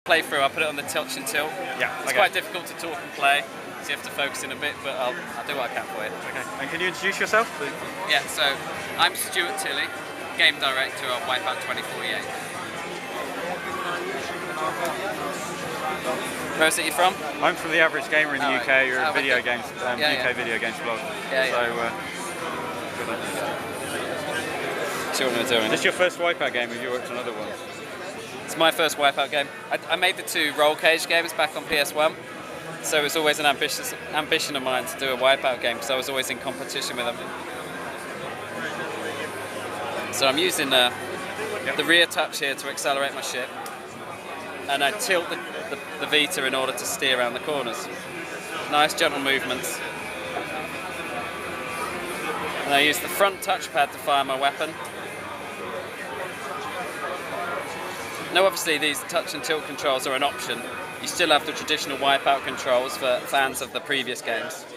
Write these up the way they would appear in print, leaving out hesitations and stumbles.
playthrough, I'll put it on the touch and tilt. Yeah. It's quite difficult to talk and play, so you have to focus in a bit, but I'll do what I can for you. Okay. And can you introduce yourself, please? Yeah, so I'm Stuart Tilley, Game Director of WipEout 2048. Where is it you're from? I'm from The Average Gamer in the UK. You're a video games, yeah. UK video games blog. Yeah. So, what I'm doing. is this your first Wipeout game? Have you worked on other ones? It's my first Wipeout game. I made the 2 roll cage games back on PS1, so it was always an ambition of mine to do a Wipeout game, because I was always in competition with them. So I'm using the rear touch here to accelerate my ship, and I tilt the Vita in order to steer around the corners. Nice gentle movements. And I use the front touchpad to fire my weapon. Now obviously these touch and tilt controls are an option. You still have the traditional Wipeout controls for fans of the previous games.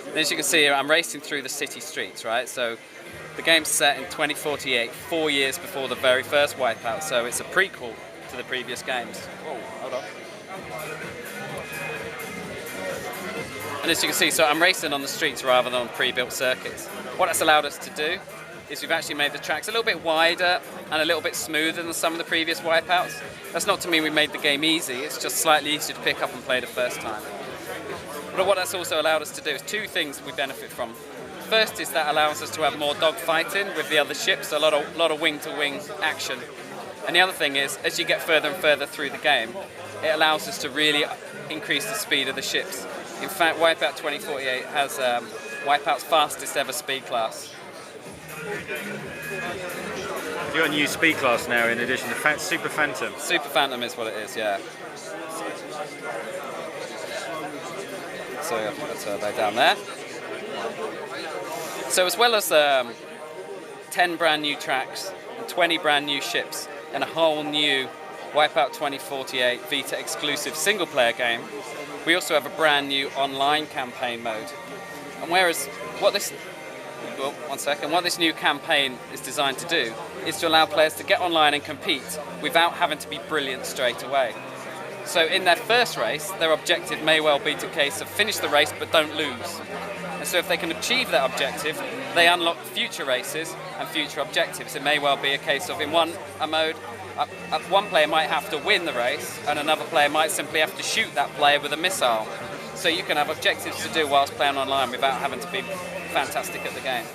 And as you can see here, I'm racing through the city streets, right? So the game's set in 2048, 4 years before the very first Wipeout, so it's a prequel to the previous games. Whoa, hold on. And as you can see, so I'm racing on the streets rather than on pre-built circuits. What that's allowed us to do is we've actually made the tracks a little bit wider and a little bit smoother than some of the previous Wipeouts. That's not to mean we made the game easy, it's just slightly easier to pick up and play the first time. But what that's also allowed us to do is 2 things we benefit from. First is that allows us to have more dogfighting with the other ships, a lot of wing-to-wing action. And the other thing is, as you get further and further through the game, it allows us to really increase the speed of the ships. In fact, WipEout 2048 has WipEout's fastest ever speed class. You've got a new speed class now in addition to Super Phantom. Super Phantom is what it is, yeah. So I've got a turbo down there. So as well as 10 brand new tracks, and 20 brand new ships, and a whole new WipEout 2048 Vita exclusive single player game, we also have a brand new online campaign mode. And whereas what this new campaign is designed to do is to allow players to get online and compete without having to be brilliant straight away. So in their first race, their objective may well be to case of finish the race but don't lose. And so if they can achieve that objective, they unlock future races and future objectives. It may well be a case of in one mode, one player might have to win the race and another player might simply have to shoot that player with a missile. So you can have objectives to do whilst playing online without having to be fantastic at the game.